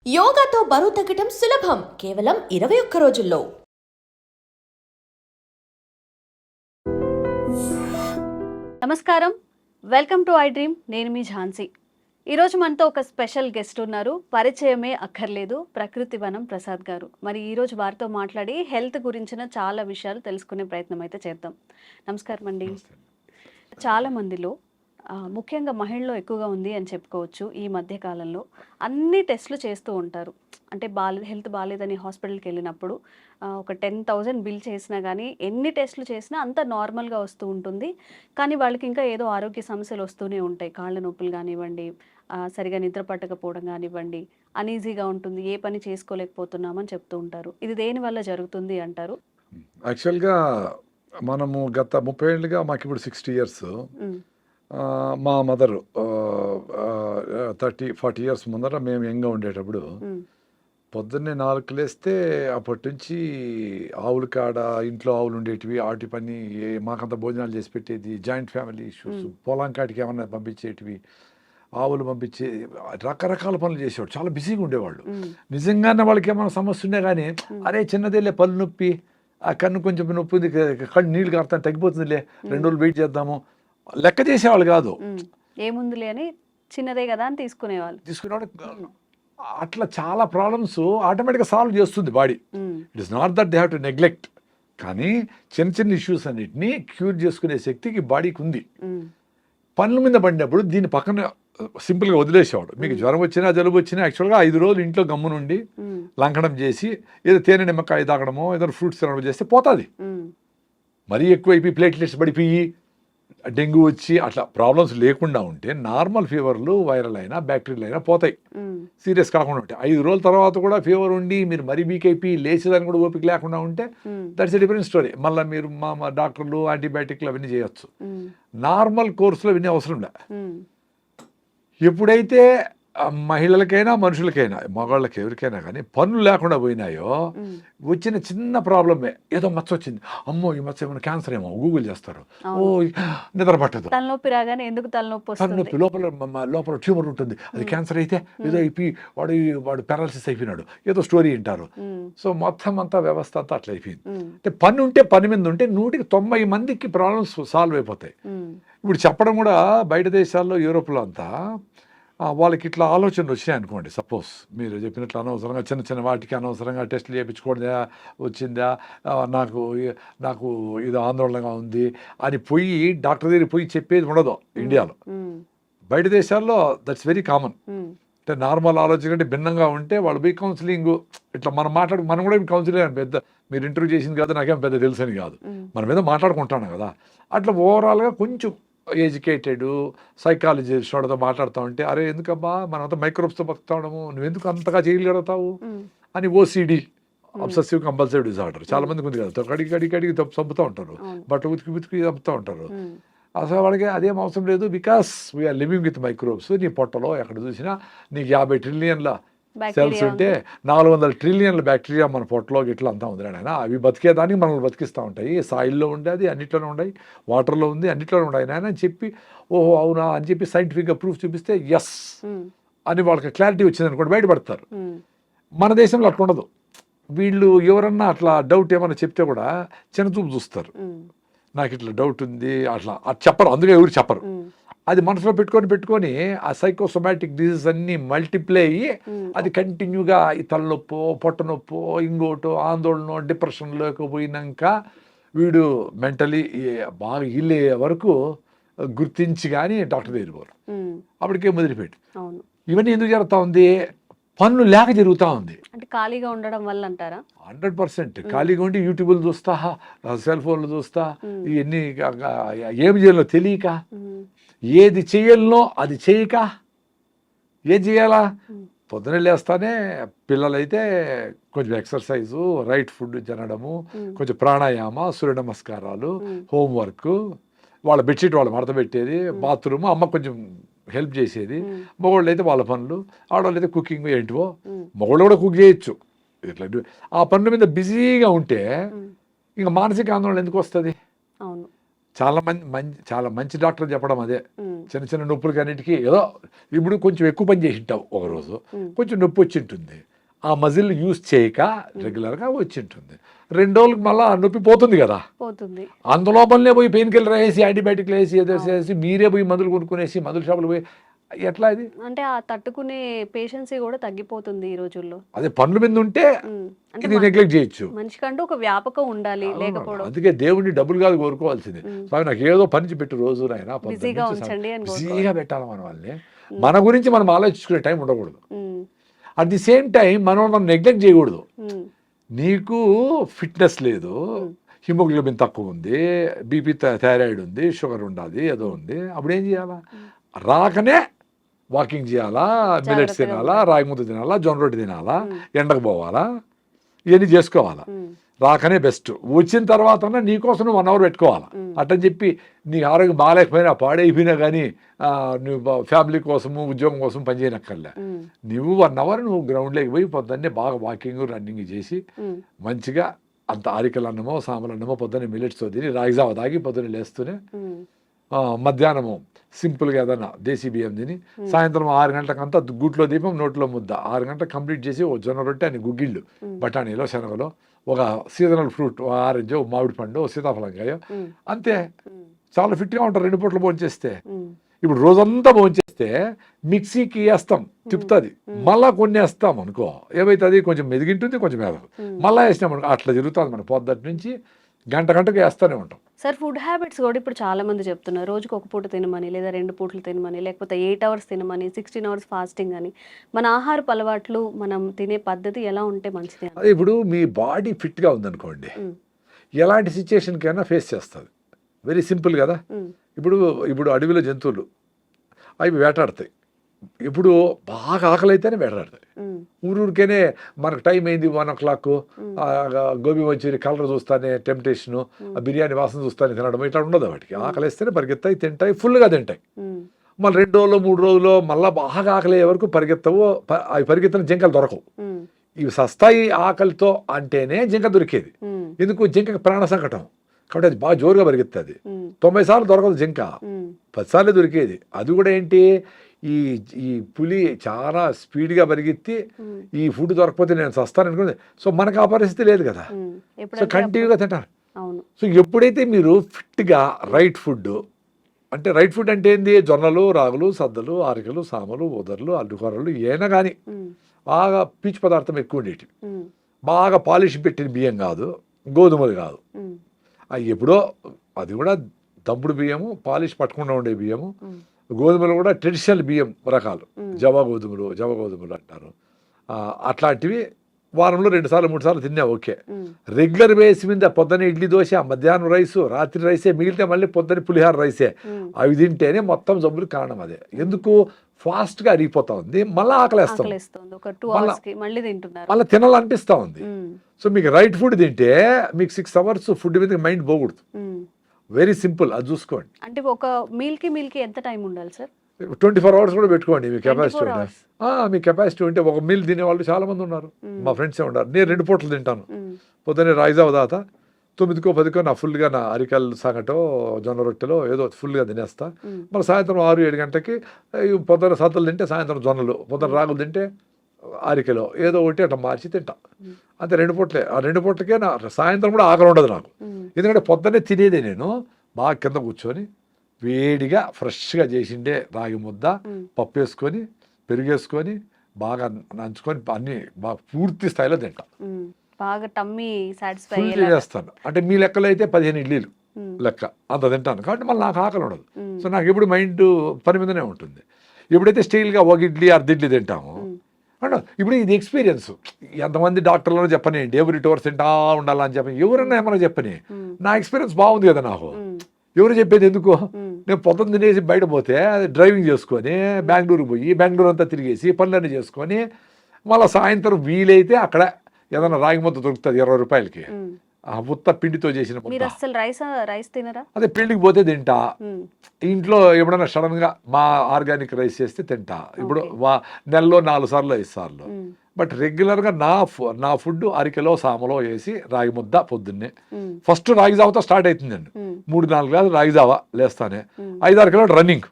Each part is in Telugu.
యోగాతో బరువు తగ్గటం సులభం కేవలం 21 రోజుల్లో. నమస్కారం, వెల్కమ్ టు ఐ డ్రీమ్. నేను మీ ఝాన్సీ. ఈరోజు మనతో ఒక స్పెషల్ గెస్ట్ ఉన్నారు. పరిచయమే అక్కర్లేదు, ప్రకృతి వనం ప్రసాద్ గారు. మరి ఈరోజు వారితో మాట్లాడి హెల్త్ గురించిన చాలా విషయాలు తెలుసుకునే ప్రయత్నం అయితే చేద్దాం. నమస్కారం అండి. చాలా మందిలో ముఖ్యంగా మహిళల్లో ఎక్కువగా ఉంది అని చెప్పుకోవచ్చు. ఈ మధ్య కాలంలో అన్ని టెస్టులు చేస్తూ ఉంటారు. అంటే హెల్త్ బాగాలేదని హాస్పిటల్కి వెళ్ళినప్పుడు ఒక 10,000 బిల్ చేసినా కానీ ఎన్ని టెస్టులు చేసినా అంత నార్మల్గా వస్తూ ఉంటుంది. కానీ వాళ్ళకి ఇంకా ఏదో ఆరోగ్య సమస్యలు వస్తూనే ఉంటాయి. కాళ్ళ నొప్పులు కానివ్వండి, సరిగా నిద్ర పట్టకపోవడం కానివ్వండి, అనీజీగా ఉంటుంది, ఏ పని చేసుకోలేకపోతున్నామని చెప్తూ ఉంటారు. ఇది దేనివల్ల జరుగుతుంది అంటారు? యాక్చువల్గా మనము గత 30 ఏళ్ళుగా మాకు ఇప్పుడు 60 ఇయర్స్. మా మదరు 30-40 ఇయర్స్ ముందర మేము యంగ్గా ఉండేటప్పుడు పొద్దున్నే 4కి లేస్తే అప్పటి నుంచి ఆవుల కాడ ఇంట్లో ఆవులు ఉండేటివి, వాటి పని మాకంత భోజనాలు చేసి పెట్టేది, జాయింట్ ఫ్యామిలీ ఇష్యూస్, పొలం కాటికి ఏమన్నా పంపించేటివి, ఆవులు పంపించే రకరకాల పనులు చేసేవాడు. చాలా బిజీగా ఉండేవాళ్ళు. నిజంగానే వాళ్ళకి ఏమైనా సమస్య ఉండే కానీ అరే చిన్నదేలే పళ్ళు నొప్పి, ఆ కన్ను కొంచెం నొప్పి ఉంది, కళ్ళు నీళ్ళు కారుతాను తగ్గిపోతుందిలే 2 రోజులు వెయిట్ చేద్దాము, లెక్క చేసేవాళ్ళు కాదు. ఏముందిలే అని చిన్నదే కదా అని తీసుకునేవాళ్ళు. అట్లా చాలా ప్రాబ్లమ్స్ ఆటోమేటిక్గా సాల్వ్ చేస్తుంది body. It is not that they have to neglect. కానీ చిన్న చిన్న ఇష్యూస్ అన్నిటినీ క్యూర్ చేసుకునే శక్తికి బాడీకి ఉంది. పనుల మీద పడినప్పుడు దీని పక్కన సింపుల్గా వదిలేసేవాడు. మీకు జ్వరం వచ్చినా జలుబు వచ్చినా యాక్చువల్గా 5 రోజులు ఇంట్లో గమ్మునుండి లంకడం చేసి ఏదో తేనె నిమ్మకాయ తాగడమో ఏదో ఫ్రూట్స్ తినడం చేస్తే పోతుంది. మరీ ఎక్కువైపోయి ప్లేట్లెట్స్ పడిపోయి డెంగ్యూ వచ్చి అట్లా ప్రాబ్లమ్స్ లేకుండా ఉంటే నార్మల్ ఫీవర్లు వైరల్ అయినా బ్యాక్టీరియల్ అయినా పోతాయి, సీరియస్ కాకుండా ఉంటాయి. 5 రోజుల తర్వాత కూడా ఫీవర్ ఉండి మీరు మరీ వీక్ అయిపోయి లేచేదాన్ని కూడా ఓపిక లేకుండా ఉంటే దట్స్ ఎ డిఫరెంట్ స్టోరీ. మళ్ళీ మీరు మా డాక్టర్లు యాంటీబయాటిక్లు అవన్నీ చేయొచ్చు. నార్మల్ కోర్సులో అవన్నీ అవసరం లే. ఎప్పుడైతే మహిళలకైనా మనుషులకైనా మగవాళ్ళకి ఎవరికైనా కానీ పనులు లేకుండా పోయినాయో వచ్చిన చిన్న ప్రాబ్లమే, ఏదో మచ్చ వచ్చింది, అమ్మో ఈ మచ్చ ఏమైనా క్యాన్సర్ ఏమో గూగుల్ చేస్తారు, ఓ నిద్ర పట్టదు, తలనొప్పి రాగానే ఎందుకు తలనొప్పి, లోపల ట్యూమర్ ఉంటుంది, అది క్యాన్సర్ అయితే ఏదో అయిపోయి వాడు పారాలసిస్ అయిపోయినాడు, ఏదో స్టోరీ వింటారు. సో మొత్తం అంతా వ్యవస్థ అంతా అట్లా అయిపోయింది. అంటే పని ఉంటే పని మీద ఉంటే 190 మందికి ప్రాబ్లమ్స్ సాల్వ్ అయిపోతాయి. ఇప్పుడు చెప్పడం కూడా బయట దేశాల్లో యూరోప్లో అంతా వాళ్ళకి ఇట్లా ఆలోచనలు వచ్చాయి అనుకోండి. సపోజ్ మీరు చెప్పినట్లు అనవసరంగా చిన్న చిన్న వాటికి అనవసరంగా టెస్టులు చేయించుకోవడా వచ్చిందా, నాకు ఇది ఆందోళనగా ఉంది అని పోయి డాక్టర్ దగ్గరికి పోయి చెప్పేది ఉండదు ఇండియాలో. బయట దేశాల్లో దట్స్ వెరీ కామన్. అంటే నార్మల్ ఆలోచన కంటే భిన్నంగా ఉంటే వాళ్ళు పోయి కౌన్సిలింగ్ ఇట్లా మనం కూడా కౌన్సిలింగ్ అని పెద్ద మీరు ఇంటర్వ్యూ చేసింది కదా నాకేం పెద్ద తెలుసు అని కాదు, మనం ఏదో మాట్లాడుకుంటాను కదా. అట్లా ఓవరాల్గా కొంచెం ఎడ్యుకేటెడ్ సైకాలజిస్ట్ వాడితో మాట్లాడుతూ ఉంటే అరే ఎందుకమ్మా మనంతా మైక్రోబ్స్తో బతుకుతా ఉండము, నువ్వెందుకు అంతగా చేయగలుగుతావు అని ఓసిడి అబ్సెసివ్ కంపల్సివ్ డిజార్డర్ చాలా మందికి ఉంది కదా, కడిగి చంపుతూ ఉంటారు, బట్ ఉతికి చంపుతూ ఉంటారు. అసలు వాళ్ళకి అదేం అవసరం లేదు, because we're living with microbes. నీ పొట్టలో ఎక్కడ చూసినా నీకు 50 ట్రిలియన్ల సెల్స్ ఉంటే 400 ట్రిలియన్ల బ్యాక్టీరియా మన పొట్టలో గిట్లా అంతా ఉంది ఆయన. అవి బతికేదానికి మనల్ని బతికిస్తూ ఉంటాయి. సాయిల్లో ఉండేది అన్నిట్లోనే ఉన్నాయి, వాటర్లో ఉంది అన్నిట్లోనే ఉన్నాయి నాయన అని చెప్పి ఓహో అవునా అని చెప్పి సైంటిఫిక్గా ప్రూఫ్ చూపిస్తే ఎస్ అని వాళ్ళకి క్లారిటీ వచ్చింది అనుకోండి బయటపడతారు. మన దేశంలో అట్లా ఉండదు. వీళ్ళు ఎవరన్నా అట్లా డౌట్ ఏమన్నా చెప్తే కూడా చిన్న చూపు చూస్తారు. నాకు ఇట్లా డౌట్ ఉంది అట్లా చెప్పరు, అందుకే ఎవరు చెప్పరు. అది మనసులో పెట్టుకొని ఆ సైకోసోమాటిక్ డిసీజ్ అన్నీ మల్టిప్లై అయ్యి అది కంటిన్యూగా ఈ తలనొప్పో పొట్ట నొప్పో ఇంకోటో ఆందోళన డిప్రెషన్లోకి పోయినాక వీడు మెంటలీ బాగా ఇల్లే వరకు గుర్తించి కానీ డాక్టర్ దగ్గర పోరు. అప్పటికే మొదలుపెట్టి ఇవన్నీ ఎందుకు జరుగుతూ ఉంది, పనులు లేక జరుగుతూ ఉంది. అంటే ఖాళీగా ఉండడం వల్ల అంటారా? 100% ఖాళీగా ఉండి యూట్యూబ్లు చూస్తా, సెల్ ఫోన్లు చూస్తా, ఇవన్నీ ఏం చేయాలో తెలియక, ఏది చేయాలనో అది చేయక, ఏం చేయాలా పొద్దున లేస్తానే పిల్లలైతే కొంచెం ఎక్సర్సైజు, రైట్ ఫుడ్ తినడము, కొంచెం ప్రాణాయామ, సూర్య నమస్కారాలు, హోంవర్క్, వాళ్ళ బెడ్షీట్ వాళ్ళు మడత పెట్టేది, బాత్రూమ్ అమ్మ కొంచెం హెల్ప్ చేసేది, మగవాళ్ళు అయితే వాళ్ళ పనులు, ఆడవాళ్ళు అయితే కుకింగ్ ఏంటివో, మగవాళ్ళు కూడా కుక్ చేయొచ్చు. ఇట్లా ఆ పనుల మీద బిజీగా ఉంటే ఇంకా మానసిక ఆందోళన ఎందుకు వస్తుంది? చాలా మంచి డాక్టర్ చెప్పడం అదే. ఉమ్, చిన్న చిన్న నొప్పులకి అన్నిటికీ ఏదో ఇప్పుడు కొంచెం ఎక్కువ పని చేసి ఉంటావు ఒకరోజు, కొంచెం నొప్పి వచ్చి ఉంటుంది, ఆ మజిల్ యూస్ చేయక రెగ్యులర్గా వచ్చి ఉంటుంది. 2 రోజులకు మళ్ళీ నొప్పి పోతుంది కదా, పోతుంది. అందులోపలనే పోయి పెయిన్ కిల్లర్ వేసి యాంటీబయాటిక్లు వేసి ఏదో వేసి మీరే పోయి మందులు కొనుక్కునేసి మందుల షాపులు పోయి ఎట్లా ఇది? అంటే ఆ తట్టుకునే పేషెన్సీ కూడా తగ్గిపోతుంది ఈ రోజుల్లో. అదే పనుల మీద ఉంటే అంటే ఇది నెగ్లెక్ట్ చేయొచ్చు. మనిషికంటూ ఒక వ్యాపకం ఉండాలి, లేకపోవడం. అందుకే దేవుడిని డబ్బులు కాదు కోరుకోవాల్సింది. స్వామి నాకు ఏదో పని పెట్టు రోజు నాయన, బిజీగా ఉంచండి అని బిజీగా పెట్టాలి మన వాళ్ళని. మన గురించి మనం ఆలోచించుకునే టైం ఉండకూడదు. ఉమ్, అట్ ది సేమ్ టైం మనం నెగ్లెక్ట్ చేయకూడదు. ఉమ్, నీకు ఫిట్నెస్ లేదు, హిమోగ్లోబిన్ తక్కువ ఉంది, బీపీ థైరాయిడ్ ఉంది, షుగర్ ఉండాలి, ఏదో ఉంది, అప్పుడు ఏం చేయాలా? రాకనే వాకింగ్ చేయాలా, మిల్లెట్స్ తినాలా, రాగి ముద్ద తినాలా, జొన్న రొట్టె తినాలా, ఎండకు పోవాలా, ఇవన్నీ చేసుకోవాలా. రాకనే బెస్ట్. వచ్చిన తర్వాత నీకోసం నువ్వు 1 అవర్ పెట్టుకోవాలా. అట్టని చెప్పి నీ ఆరోగ్యం బాగాలేకపోయినా పాడైపోయినా కానీ నువ్వు ఫ్యామిలీ కోసము ఉద్యోగం కోసం పనిచేయనక్కర్లే. నువ్వు 1 అవర్ నువ్వు గ్రౌండ్లోకి పోయి పొద్దున్నే బాగా వాకింగ్ రన్నింగ్ చేసి మంచిగా అంత ఆరికల అన్నమో సాంబార్ అన్నమో పొద్దున్నే మిల్లెట్స్తో తిని రాగి జావ తాగి పొద్దున్నే లేస్తూనే మధ్యాహ్నము సింపుల్గా ఏదైనా దేశీ బియ్యం తిని సాయంత్రం 6 గంటలకంతా గుట్లో దీపం నోట్లో ముద్ద 6 గంటలకు కంప్లీట్ చేసి ఓ జొన్న రొట్టె అని గుగ్గిళ్ళు బఠానీలో శనగలో ఒక సీజనల్ ఫ్రూట్, ఆరెంజ్, మామిడి పండు, సీతాఫలంకాయ, అంతే. చాలా ఫిట్గా ఉంటారు 2 పూటలు భోంచేస్తే. ఇప్పుడు రోజంతా భోంచేస్తే మిక్సీకి వేస్తాం, తిప్పుతుంది, మళ్ళా కొన్ని వేస్తాం అనుకో, ఏమైతుంది కొంచెం మెదిగింటుంది, కొంచెం మెదగదు, మళ్ళీ వేసినాం అనుకో, అట్లా జరుగుతుంది. మన పొద్దుటి నుంచి గంటకు వేస్తూనే ఉంటాం. సార్ ఫుడ్ హ్యాబిట్స్ కూడా ఇప్పుడు చాలా మంది చెప్తున్నారు, రోజుకి 1 పూట తినమని, లేదా 2 పూటలు తినమని, లేకపోతే 8 అవర్స్ తినమని, 16 అవర్స్ ఫాస్టింగ్ అని. మన ఆహారపు అలవాట్లు, మనం తినే పద్ధతి ఎలా ఉంటే మంచిది? అదే ఇప్పుడు మీ బాడీ ఫిట్గా ఉందనుకోండి, ఎలాంటి సిచ్యుయేషన్కైనా ఫేస్ చేస్తుంది. వెరీ సింపుల్ కదా. ఇప్పుడు అడవిలో జంతువులు అవి వేటాడతాయి. ఇప్పుడు బాగా ఆకలి అయితేనే వేటాడతాయి. ఊరికేనే మనకు టైం అయింది 1 o'clock, గోబీ మంచూరి కలర్ చూస్తానే టెంప్టేషను, బిర్యానీ వాసన చూస్తానే తినడం, ఇట్లా ఉండదు. వాటికి ఆకలి వేస్తేనే పరిగెత్తాయి, తింటాయి, ఫుల్గా తింటాయి. మళ్ళీ 2 రోజులు 3 రోజులు మళ్ళీ బాగా ఆకలి అయ్యే వరకు పరిగెత్తవు. అవి పరిగెత్తిన జింకలు దొరకవు. ఇవి సస్తాయి ఆకలితో అంటేనే జింక దొరికేది. ఎందుకు? జింకకి ప్రాణ సంకటం కాబట్టి అది బాగా జోరుగా పరిగెత్తుంది. 90 సార్లు దొరకదు జింక, 10 సార్లు దొరికేది. అది కూడా ఏంటి, ఈ పులి చాలా స్పీడ్గా పరిగెత్తి ఈ ఫుడ్ దొరకపోతే నేను చస్తాను అనుకుంది. సో మనకు ఆ పరిస్థితి లేదు కదా, సో కంటిన్యూగా తింటారు. సో ఎప్పుడైతే మీరు ఫిట్గా రైట్ ఫుడ్ అంటే ఏంది, జొన్నలు, రాగులు, సద్దలు, ఆరికలు, సామలు, ఉదర్లు, అల్లుకూరలు ఏనా కానీ బాగా పీచు పదార్థం ఎక్కువ ఉండేవి, బాగా పాలిష్ పెట్టిన బియ్యం కాదు, గోధుమలు కాదు. అవి ఎప్పుడో, అది కూడా దంపుడు బియ్యము, పాలిష్ పట్టకుండా ఉండే బియ్యము. గోధుమలు కూడా ట్రెడిషనల్ బియ్యం రకాలు, జవ గోధుమలు అంటారు. అట్లాంటివి వారంలో 2 సార్లు 3 సార్లు తిన్నా ఓకే. రెగ్యులర్ బేస్ మీద పొద్దున్న ఇడ్లీ దోశ, మధ్యాహ్నం రైసు, రాత్రి రైసే, మిగిలితే మళ్ళీ పొద్దున్న పులిహార రైసే, అవి తింటేనే మొత్తం జబ్బులు కారణం అదే. ఎందుకు? ఫాస్ట్గా అరిగిపోతా ఉంది, మళ్ళీ ఆకలేస్తాం, మళ్ళీ తినాలనిపిస్తూ ఉంది. సో మీకు రైట్ ఫుడ్ తింటే మీకు 6 hours ఫుడ్ మీద మైండ్ పోకూడదు. వెరీ సింపుల్, అది చూసుకోండి. అంటే ఒక మీల్కి ఎంత టైం ఉండాలి సార్? 24 hours కూడా పెట్టుకోండి మీ కెపాసిటీ ఉంటే. మీ కెపాసిటీ ఉంటే ఒక మీల్ తినే వాళ్ళు చాలా మంది ఉన్నారు, మా ఫ్రెండ్సే ఉన్నారు. నేను 2 పూటలు తింటాను. పొద్దున్నే రాయిజావ దాత 9కో 10కో నా ఫుల్గా నా అరికల్ సంగటో జొన్న రొట్టెలో ఏదో ఫుల్గా తినేస్తా. మళ్ళీ సాయంత్రం 6-7 గంటలకి పొద్దున్న సద్దలు తింటే సాయంత్రం జొన్నలు, పొద్దున్న రాగులు తింటే అరికెలో ఏదో ఒకటి అట్లా మార్చి తింటా. అంతే 2 పూటలే. ఆ 2 పూటలకే నా సాయంత్రం కూడా ఆకలి ఉండదు నాకు. ఎందుకంటే పొద్దున్నే తినేదే నేను బాగా కింద కూర్చొని వేడిగా ఫ్రెష్గా చేసిండే రాగి ముద్ద, పప్పు వేసుకొని, పెరుగేసుకొని, బాగా నంచుకొని అన్ని బాగా పూర్తి స్థాయిలో తింటా. బాగా టమ్మీ సాటిస్ఫై చేస్తాను. అంటే మీ లెక్కలో అయితే 15 ఇడ్లీలు లెక్క అంత తింటాను. కాబట్టి మళ్ళీ నాకు ఆకలి ఉండదు. సో నాకు ఎప్పుడు మైండ్ పని మీదనే ఉంటుంది. ఎప్పుడైతే స్టైల్గా 1 ఇడ్లీ 1/2 ఇడ్లీ తింటాము అంటే ఇప్పుడు ఇది ఎక్స్పీరియన్స్. ఎంతమంది డాక్టర్లను చెప్పనేయండి ఎవ్రీ 2 hours తింటా ఉండాలని చెప్పని, ఎవరన్నా ఏమన్నా చెప్పని, నా ఎక్స్పీరియన్స్ బాగుంది కదా నాకు. ఎవరు చెప్పేది ఎందుకు? నేను పొద్దున్న తినేసి బయట పోతే డ్రైవింగ్ చేసుకొని బెంగళూరు పోయి బెంగళూరు అంతా తిరిగేసి పనులన్నీ చేసుకొని మళ్ళీ సాయంత్రం వీలైతే అక్కడ ఏదైనా రాగి ముద్ద దొరుకుతుంది 20 రూపాయలకి, ఆ ఉత్త పిండితో చేసిన రైస్ తినరా? అదే పెళ్లికి పోతే తింటా. ఇంట్లో ఎప్పుడైనా సడన్ గా మా ఆర్గానిక్ రైస్ చేస్తే తింటా. ఇప్పుడు నెలలో 4 సార్లు 5 సార్లు బట్ రెగ్యులర్గా నా ఫుడ్ అరికెలో సామలో వేసి రాగి ముద్ద పొద్దున్నే. ఫస్ట్ రాగి జావతో స్టార్ట్ అవుతుందండి. 3-4 గ్లాసులు రాగి జావ లేస్తానే. 5-6 కిలోమీటర్ రన్నింగ్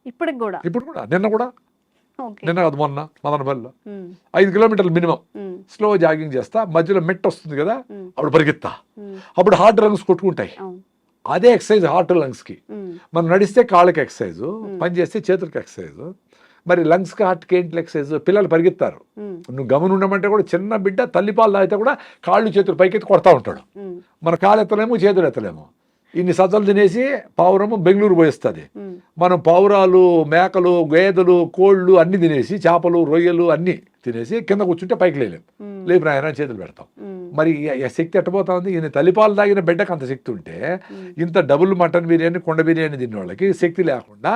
ఇప్పుడు కూడా నిన్న కాదు మొన్న మదనపల్లిలో 5 కిలోమీటర్లు మినిమం స్లో జాగింగ్ చేస్తా. మధ్యలో మెట్ వస్తుంది కదా, అప్పుడు పరిగెత్తా. అప్పుడు హార్ట్ లంగ్స్ కొట్టుకుంటాయి. అదే ఎక్సర్సైజ్ హార్ట్ లంగ్స్కి. మనం నడిస్తే కాళ్ళకి ఎక్సర్సైజ్, పని చేస్తే చేతులకి ఎక్సర్సైజ్. మరి లంగ్స్కి హార్ట్కి ఏంటి ఎక్సర్సైజ్? పిల్లలు పరిగెత్తారు. నువ్వు గమని ఉండమంటే కూడా చిన్న బిడ్డ తల్లిపాలు తాగితే కూడా కాళ్ళు చేతులు పైకెత్తి కొడతా ఉంటాడు. మన కాళ్ళు ఎత్తలేము, చేతులు ఎత్తలేము. ఇన్ని సజ్జలు తినేసి పావురము బెంగళూరు పోయిస్తుంది. మనం పావురాలు, మేకలు, గేదెలు, కోళ్ళు అన్ని తినేసి, చేపలు, రొయ్యలు అన్ని తినేసి కింద కూర్చుంటే పైకి లేలేము. లేపు ఆయన చేతులు పెడతాం. మరి శక్తి ఎట్టబోతా ఉంది? ఈయన తల్లిపాలు తాగిన బిడ్డకు అంత శక్తి ఉంటే, ఇంత డబుల్ మటన్ బిర్యానీ, కొండ బిర్యానీ తిన్న వాళ్ళకి శక్తి లేకుండా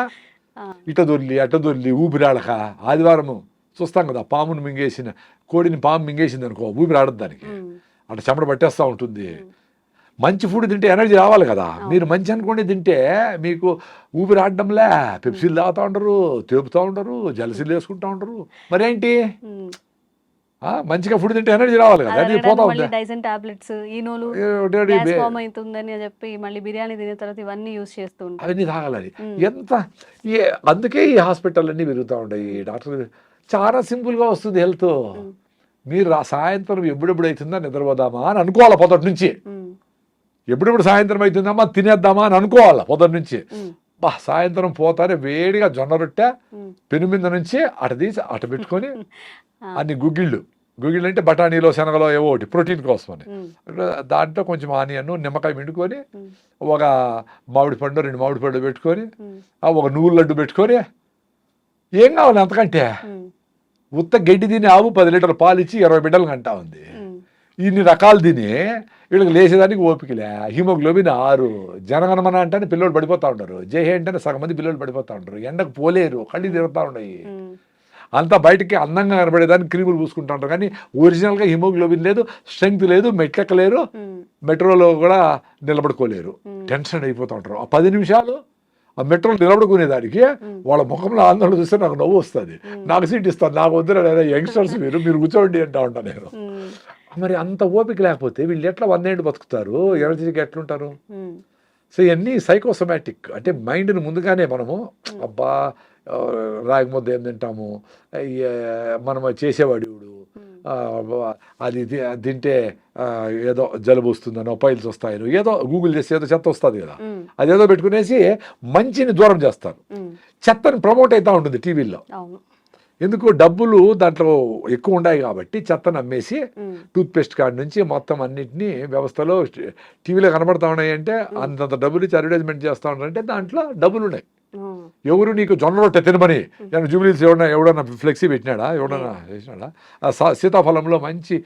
ఇట దొర్లి అట దొర్లి ఊపిరాడక. ఆదివారము చూస్తాం కదా, పామును మింగేసిన కోడిని పాము మింగేసింది అనుకో, ఊపిరాడదు దానికి, అటు చెమట పట్టేస్తూ ఉంటుంది. మంచి ఫుడ్ తింటే ఎనర్జీ రావాలి కదా. మీరు మంచి అనుకోండి తింటే మీకు ఊపిరాడడంలే, పెప్సీలు తాగుతూ ఉంటారు, తేపుతూ ఉంటారు, జలసీలు వేసుకుంటూ ఉంటారు. మరేంటి, మంచిగా ఫుడ్ తింటే ఎనర్జీ రావాలి కదా. అది పోతా ఉంది. అవన్నీ తాగాలి. ఎంత అందుకే ఈ హాస్పిటల్ అన్నీ పెరుగుతూ ఉంటాయి. డాక్టర్ చాలా సింపుల్గా వస్తుంది హెల్త్. మీరు సాయంత్రం ఎప్పుడెప్పుడు అవుతుందా నిద్రపోదామా అని అనుకోవాలి పొద్దుటి నుంచి. ఎప్పుడెప్పుడు సాయంత్రం అవుతుందమ్మా తినేద్దామా అని అనుకోవాలి పొద్దుటి నుంచి. సాయంత్రం పోతానే వేడిగా జొన్న రొట్టె పెను మీద నుంచి అటు తీసి అటు పెట్టుకొని అన్ని గుగ్గిళ్ళు అంటే బఠానీలో, శనగలో ఏవో ఒకటి ప్రోటీన్ కోసమని, దాంట్లో కొంచెం ఆనియన్, నిమ్మకాయ పిండుకొని, ఒక మామిడి పండు, 2 మామిడి పండు పెట్టుకొని, ఒక నువ్వుల లడ్డు పెట్టుకొని, ఏం కావాలి అంతకంటే? ఉత్త గడ్డి తిని ఆవు 10 లీటర్ల పాలు ఇచ్చి 20 బిడ్డలు కంటా ఉంది. ఇన్ని రకాలు తిని వీళ్ళకి లేచేదానికి ఓపికలే. హిమోగ్లోబిన్ 6. జనగణమన అంటే పిల్లలు పడిపోతూ ఉంటారు. జేహే అంటే సగం మంది పిల్లలు పడిపోతూ ఉంటారు. ఎండకు పోలేరు, కళ్ళు తిరుగుతూ ఉన్నాయి. అంతా బయటికి అందంగా కనబడేదానికి క్రీములు పూసుకుంటా ఉంటారు. కానీ ఒరిజినల్గా హిమోగ్లోబిన్ లేదు, స్ట్రెంగ్త్ లేదు, మెట్లెక్కలేరు, మెట్రోలో కూడా నిలబడుకోలేరు. టెన్షన్ అయిపోతూ ఉంటారు. ఆ 10 నిమిషాలు ఆ మెట్రోలో నిలబడుకునేదానికి వాళ్ళ ముఖంలో ఆందోళన చూస్తే నాకు నవ్వు వస్తుంది. నాకు సీట్ ఇస్తాను, నాకు వద్దురా యంగ్స్టర్స్ మీరు కూర్చోండి అంటా ఉంటాను నేను. మరి అంత ఓపిక లేకపోతే వీళ్ళు ఎట్లా 100 ఏళ్ళు బతుకుతారు? ఎనర్జీకి ఎట్లుంటారు? సో ఇవన్నీ సైకోసోమాటిక్. అంటే మైండ్ని ముందుగానే మనము అబ్బా రాగి ముద్ద ఏం తింటాము, మనం చేసేవాడు అది తింటే ఏదో జలుబు వస్తుందనో, పైల్స్ వస్తాయనో, ఏదో గూగుల్ చేసి ఏదో చెత్త వస్తుంది కదా, అదేదో పెట్టుకునేసి మంచిని దూరం చేస్తారు. చెత్తని ప్రమోట్ అవుతూ ఉంటుంది టీవీల్లో. ఎందుకు? డబ్బులు దాంట్లో ఎక్కువ ఉన్నాయి కాబట్టి చెత్తను అమ్మేసి టూత్పేస్ట్ కాడి నుంచి మొత్తం అన్నింటినీ వ్యవస్థలో టీవీలో కనబడతా ఉన్నాయి. అంటే అంతంత డబ్బులు ఇచ్చి అడ్వర్టైజ్మెంట్ చేస్తూ ఉన్నారంటే దాంట్లో డబ్బులు ఉన్నాయి. ఎవరు నీకు జొన్న రొట్టె తినమని జూబ్లీస్ ఎవడన్నా ఫ్లెక్సీ పెట్టినాడా? ఎవడన్నా చేసినాడా? సీతాఫలంలో మంచి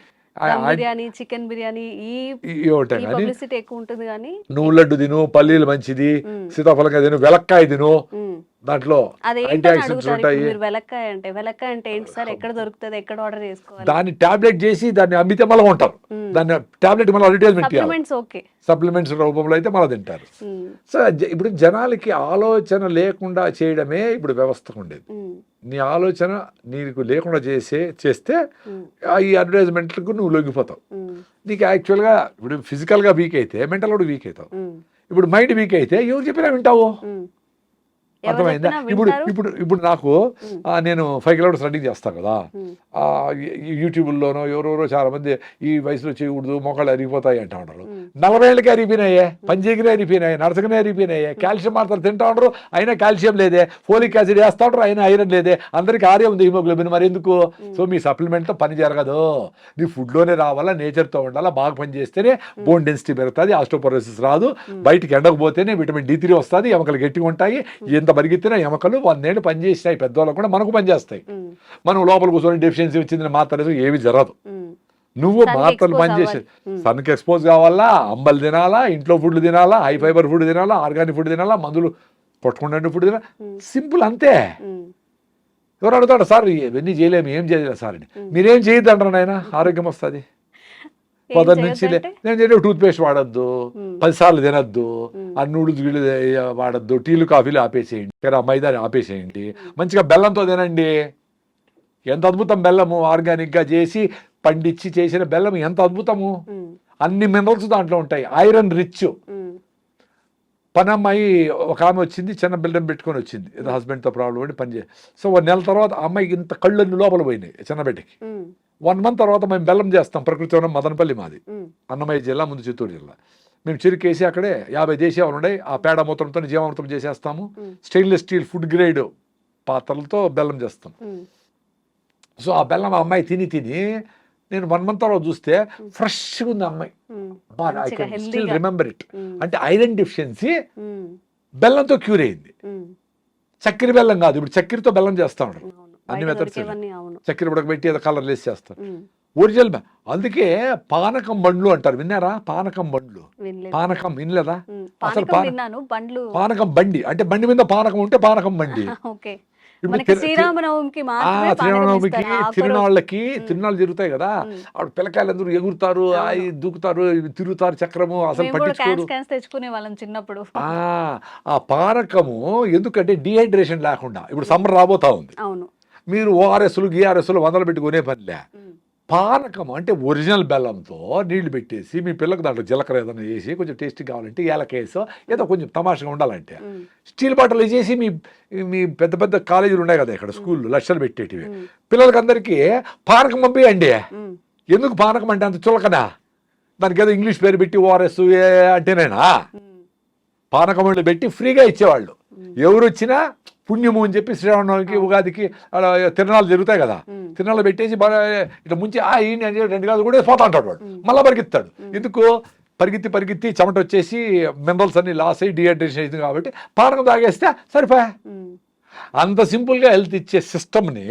చికెన్ బిర్యానీ ఎక్కువ ఉంటుంది కానీ నువ్వు లడ్డు తిను, పల్లీలు మంచిది, సీతాఫలంగా తిను, వెలక్కాయ తిను, దాంట్లో ఉంటాయి. దాన్ని టాబ్లెట్ చేసి దాన్ని అమ్మితే మళ్ళీ ఉంటారు. దాన్ని టాబ్లెట్ మళ్ళీ అడ్వర్టైజ్మెంట్ సప్లిమెంట్స్ రూపంలో అయితే మళ్ళీ తింటారు. సో ఇప్పుడు జనాలకి ఆలోచన లేకుండా చేయడమే ఇప్పుడు వ్యవస్థకు ఉండేది. నీ ఆలోచన నీకు లేకుండా చేస్తే ఈ అడ్వర్టైజ్మెంట్లకు నువ్వు లొంగిపోతావు. నీకు యాక్చువల్గా ఇప్పుడు ఫిజికల్గా వీక్ అయితే మెంటల్ కూడా వీక్ అవుతావు. ఇప్పుడు మైండ్ వీక్ అయితే ఎవరు చెప్పినా వింటావు. అర్థమైందా? ఇప్పుడు నాకు నేను 5 కిలోమీటర్స్ రన్నింగ్ చేస్తాను కదా, యూట్యూబ్లోనో ఎవరెవరో చాలా మంది ఈ వయసులో చేయకూడదు, మోకాళ్ళు అరిగిపోతాయి అంటా ఉంటారు. 40 ఏళ్ళకి అరిగిపోయినాయే, పంజీగిరి అరిగిపోయినాయి, నరసగనే అరిగిపోయినాయి, కాల్షియం మాత్రం తింటా ఉంటారు, అయినా కాల్షియం లేదే, ఫోలిక్ యాసిడ్ వేస్తూ ఉంటారు, అయినా ఐరన్ లేదే, అందరికీ ఆర్యం ఉంది హిమోగ్లోబిన్, మరి ఎందుకు? సో మీ సప్లిమెంట్తో పని జరగదు. నీ ఫుడ్లోనే రావాలా, నేచర్తో ఉండాలా, బాగా పని చేస్తేనే బోన్ డెన్సిటీ పెరుగుతుంది, ఆస్టోపోరోసిస్ రాదు, బయటికి ఎండకపోతేనే విటమిన్ D3 వస్తుంది, ఎముకలు గట్టిగా ఉంటాయి. ఎంత పరిగెత్తినా ఎముకలు 100 ఏళ్ళు పనిచేసినాయి, పెద్దవాళ్ళకు కూడా మనకు పనిచేస్తాయి. మనం లోపల కూర్చొని డెఫిషియన్సీ వచ్చిందని మాత్రం ఏమి జరగదు. నువ్వు మాత్రలు పనిచేసే సన్కి ఎక్స్పోజ్ కావాలా, అంబలు తినాలా, ఇంట్లో ఫుడ్లు తినాలా, హై ఫైబర్ ఫుడ్ తినాలా, ఆర్గానిక్ ఫుడ్ తినాలా, మందులు పట్టుకుంటే ఫుడ్ తినాలా. సింపుల్ అంతే. ఎవరు అడుగుతాడు సార్ ఇవన్నీ చేయలేము, ఏం చేయలేదు సార్ అని. మీరేం చేయొద్దు అంటారు నాయన, ఆరోగ్యం వస్తుంది. పొద్దున్న నుంచి నేను చెప్పి టూత్పేస్ట్ వాడద్దు, 10 సార్లు తినద్దు, ఆ నూడిల్స్ గిళ్ళు వాడద్దు, టీలు కాఫీలు ఆపేసేయండి, మైదాని ఆపేసేయండి, మంచిగా బెల్లంతో తినండి. ఎంత అద్భుతం బెల్లము, ఆర్గానిక్గా చేసి పండించి చేసిన బెల్లం ఎంత అద్భుతము. అన్ని మినరల్స్ దాంట్లో ఉంటాయి, ఐరన్ రిచ్. పనమ్మాయి ఒక ఆమె వచ్చింది, చిన్న బిల్డర్ పెట్టుకొని వచ్చింది, ఏదో హస్బెండ్తో ప్రాబ్లం పడి పని చేసి. సో 1 నెల తర్వాత అమ్మాయికి ఇంత కళ్ళన్ని లోపల పోయినాయి చిన్న బిడ్డకి. 1 మంత్ తర్వాత మేము బెల్లం చేస్తాం, ప్రకృతి వనం మదనపల్లి మాది, అన్నమయ్య జిల్లా, ముందు చిత్తూరు జిల్లా. మేము చెరుకేసి అక్కడే 50 దేశీయాలు ఉన్నాయి, ఆ పేడ మూత్రంతో జీవామృతం చేసేస్తాము. స్టెయిన్లెస్ స్టీల్ ఫుడ్ గ్రేడ్ పాత్రలతో బెల్లం చేస్తాం. సో ఆ బెల్లం ఆ అమ్మాయి తిని నేను 1 మంత్ తర్వాత చూస్తే ఫ్రెష్గా ఉంది అమ్మాయి. I can still remember it. అంటే ఐరన్ డెఫిషియన్సీ బెల్లంతో క్యూర్ అయింది. చక్కెర బెల్లం కాదు, ఇప్పుడు చక్కెరతో బెల్లం చేస్తా ఉంటారు అన్ని మెథడ్స్. చక్కెర ఉడకబెట్టి ఏదో కలర్ వేసి చేస్తారు. ఒరిజినల్ అందుకే పానకం బండ్లు అంటారు, విన్నారా? పానకం బండ్లు, పానకం వినలేదా? అసలు పానకం బండి అంటే బండి మీద పానకం ఉంటే పానకం బండి. శ్రీరామనవమికి తిరునాళ్ళు జరుగుతాయి కదా, ఆవిడ పిల్లకాయలు అందరూ ఎగురుతారు, దూకుతారు, తిరుగుతారు, చక్రము అసలు తెచ్చుకునే వాళ్ళం చిన్నప్పుడు. ఆ పానకము ఎందుకంటే డిహైడ్రేషన్ లేకుండా, ఇప్పుడు సమ్మర్ రాబోతా ఉంది, మీరు ఓఆర్ఎస్లు గిఆర్ఎస్లు 100 పెట్టుకునే పనిలే. పానకం అంటే ఒరిజినల్ బెల్లంతో నీళ్లు పెట్టేసి మీ పిల్లలకు దాంట్లో జీలకర్ర ఏదైనా వేసి కొంచెం టేస్టీ కావాలంటే ఏలకేసో ఏదో కొంచెం తమాషగా ఉండాలంటే స్టీల్ బాటిల్ చేసి మీ పెద్ద పెద్ద కాలేజీలు ఉన్నాయి కదా ఇక్కడ, స్కూళ్ళు లక్షలు పెట్టేటివి, పిల్లలకి అందరికీ పానకం పంపియండి. ఎందుకు పానకం అంటే అంత చులకనా? దానికి ఏదో ఇంగ్లీష్ పేరు పెట్టి ఓఆర్ఎస్ అంటేనేనా? పానకం వాళ్ళు పెట్టి ఫ్రీగా ఇచ్చేవాళ్ళు. ఎవరు వచ్చినా పుణ్యము అని చెప్పి శ్రీరామనవమికి ఉగాదికి అలా తిరణాలు జరుగుతాయి కదా, తిరణాలు పెట్టేసి ఇట్లా ముంచి ఈయన 2 గాలు కూడా పోతా ఉంటాడు వాడు, మళ్ళీ పరిగెత్తాడు. ఎందుకు? పరిగెత్తి చెమట వచ్చేసి మినరల్స్ అన్ని లాస్ అయ్యి డిహైడ్రేషన్ అవుతుంది కాబట్టి పానకం తాగేస్తే సరిపోయా. అంత సింపుల్గా హెల్త్ ఇచ్చే సిస్టమ్ని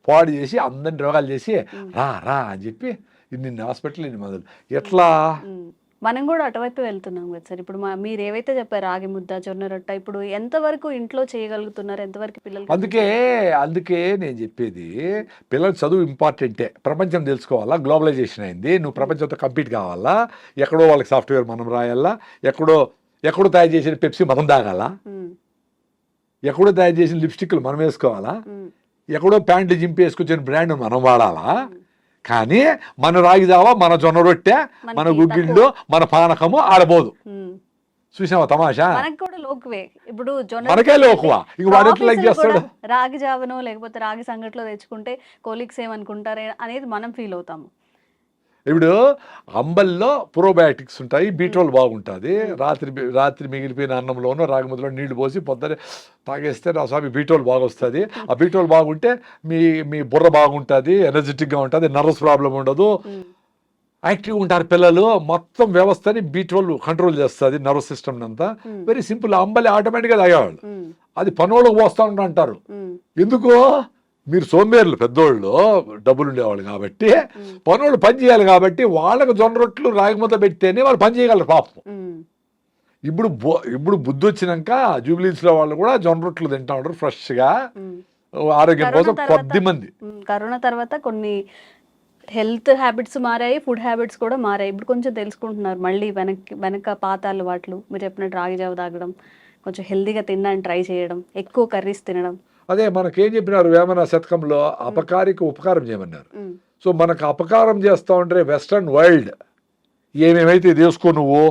పాడు చేసి అందరిని రోగాలు చేసి రా అని చెప్పి ఇన్ని హాస్పిటల్ ఇన్ని మందులు. ఎట్లా? మనం కూడా అటువైపు వెళ్తున్నాం కదా సార్. ఇప్పుడు మీరు ఏవైతే చెప్పారు రాగి ముద్ద, జొన్న రొట్ట, ఇప్పుడు ఎంతవరకు ఇంట్లో చేయగలుగుతున్నారు, ఎంతవరకు పిల్లలు? అందుకే నేను చెప్పేది, పిల్లల చదువు ఇంపార్టెంటే, ప్రపంచం తెలుసుకోవాలా, గ్లోబలైజేషన్ అయింది, నువ్వు ప్రపంచంతో కంపీట్ కావాలా, ఎక్కడో వాళ్ళకి సాఫ్ట్వేర్ మనం రాయాలా, ఎక్కడో తయారు చేసిన పెప్సీ మనం తాగాలా, ఎక్కడో తయారు చేసిన లిప్స్టిక్లు మనం వేసుకోవాలా, ఎక్కడో ప్యాంట్లు జింపి వేసుకొచ్చిన బ్రాండ్ మనం వాడాలా. కానీ మన రాగి జావా, మన జొన్న రొట్టె, మన గుగ్గిళ్ళు, మన పానకము ఆడబోదు. చూసావా తమాషా? ఇప్పుడు మనకే లోకువా, ఇంక వాడు ఎట్లా లైక్ చేస్తాడు? రాగి జావనో లేకపోతే రాగి సంగట్లో తెచ్చుకుంటే కోలీగ్స్ ఏమనుకుంటారే అనేది మనం ఫీల్ అవుతాము. ఇప్పుడు అంబల్లో ప్రోబయాటిక్స్ ఉంటాయి, బీట్రోల్ బాగుంటుంది. రాత్రి మిగిలిపోయిన అన్నంలోనూ రాగి ముద్దలో నీళ్లు పోసి పొద్దునే తాగేస్తే నా స్వామి బీట్రోల్ బాగా వస్తుంది. ఆ బీట్రోల్ బాగుంటే మీ బుర్ర బాగుంటుంది, ఎనర్జెటిక్గా ఉంటుంది, నర్వస్ ప్రాబ్లం ఉండదు, యాక్టివ్గా ఉంటారు పిల్లలు. మొత్తం వ్యవస్థని బీట్రోల్ కంట్రోల్ చేస్తుంది, నర్వస్ సిస్టమ్ అంతా. Very simple. అంబలి ఆటోమేటిక్గా తాగేవాళ్ళు, అది పనులకు పోస్తూ అంటారు. ఎందుకు? మీరు సోంబేర్లు, పెద్దోళ్ళు డబ్బులు ఉండేవాళ్ళు కాబట్టి, పనులు పని చేయాలి కాబట్టి వాళ్ళకు జొన్న రొట్టెలు రాగి ముద్ద పెడితేనే వాళ్ళు పని చేయగలరు పాపం. ఇప్పుడు బుద్ధి వచ్చినాక జూబ్లీస్లో వాళ్ళు కూడా జొన్న రొట్టెలు తింటా ఉంటారు ఫ్రెష్గా, ఆరోగ్యం కోసం. కొద్ది మంది కరోనా తర్వాత కొన్ని హెల్త్ హ్యాబిట్స్ మారాయి, ఫుడ్ హ్యాబిట్స్ కూడా మారాయి. ఇప్పుడు కొంచెం తెలుసుకుంటున్నారు మళ్ళీ వెనక పాత అలవాట్లు. మీరు చెప్పినట్టు రాగి జావ తాగడం, కొంచెం హెల్తీగా తినడానికి ట్రై చేయడం, ఎక్కువ కర్రీస్ తినడం. అదే మనకేం చెప్పినారు వేమన శతకంలో, అపకారికి ఉపకారం చేయమన్నారు. సో మనకు అపకారం చేస్తూ ఉంటే వెస్ట్రన్ వరల్డ్ ఏమేమైతే ఇది వేసుకో, నువ్వు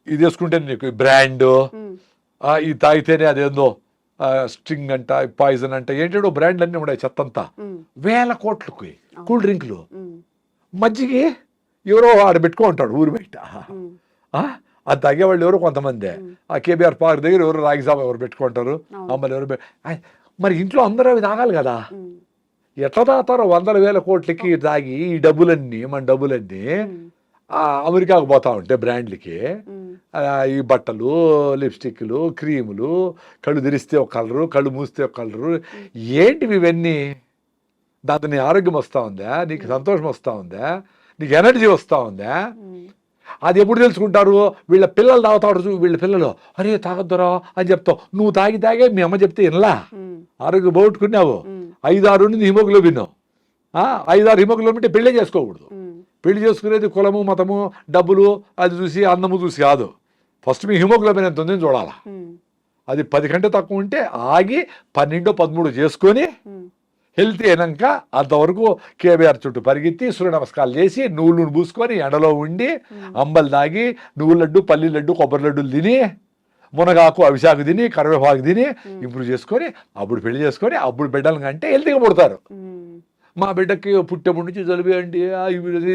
ఇది వేసుకుంటే నీకు బ్రాండ్, ఇది తాగితేనే అదేందో స్ట్రింగ్ అంట, పాయిజన్ అంట, ఏంటో బ్రాండ్లు అన్నీ ఉన్నాయి చెత్తంతా. 1000 కోట్లకి కూల్ డ్రింక్లు, మజ్జిగి ఎవరో ఆడ పెట్టుకో ఉంటాడు ఊరు బయట. అది తాగేవాళ్ళు ఎవరో కొంతమంది. ఆ కేబీఆర్ పార్క్ దగ్గర ఎవరు రాగి జావ ఎవరు పెట్టుకుంటారు, అమ్మలు ఎవరు. మరి ఇంట్లో అందరూ అవి తాగాలి కదా, ఎట్లా తాగుతారో 100,000 కోట్లకి తాగి ఈ డబ్బులన్నీ, మన డబ్బులన్నీ అమెరికాకు పోతా ఉంటే బ్రాండ్లకి, ఈ బట్టలు, లిప్స్టిక్లు, క్రీములు, కళ్ళు తెరిస్తే ఒక కలరు, కళ్ళు మూస్తే ఒక కలరు, ఏంటివి ఇవన్నీ? దాంతో నీ ఆరోగ్యం వస్తూ ఉందా, నీకు సంతోషం వస్తూ ఉందా, నీకు ఎనర్జీ వస్తూ ఉందా? అది ఎప్పుడు తెలుసుకుంటారు? వీళ్ళ పిల్లలు తాగుతాడు, వీళ్ళ పిల్లలు అరే తాగొద్దురా అని చెప్తావు, నువ్వు తాగే మీ అమ్మ చెప్తే వినలా, ఆరోగ్యం పోగొట్టుకున్నావు. 5-6 ఉంది హిమోగ్లోబిన్, 5-6 హిమోగ్లోబిన్ పెళ్ళే చేసుకోకూడదు. పెళ్లి చేసుకునేది కులము, మతము, డబ్బులు అది చూసి, అన్నము చూసి కాదు. ఫస్ట్ మీ హిమోగ్లోబిన్ ఎంత ఉందని చూడాలా. అది 10 కంటే తక్కువ ఉంటే ఆగి 12-13 చేసుకొని హెల్తీ అయినాక అంతవరకు కేబీఆర్ చుట్టూ పరిగెత్తి సూర్య నమస్కారాలు చేసి నువ్వులు పూసుకొని ఎండలో ఉండి అంబలు తాగి నువ్వుల లడ్డు పల్లి లడ్డు కొబ్బరి లడ్డులు తిని మునగాకు అవిశాకు తిని కరివేపాకు తిని ఇంప్రూవ్ చేసుకొని అప్పుడు పెళ్లి చేసుకొని అప్పుడు బిడ్డలు అంటే హెల్తీగా పుడతారు. మా బిడ్డకి పుట్టేప్పటి నుంచి జలుబు అండి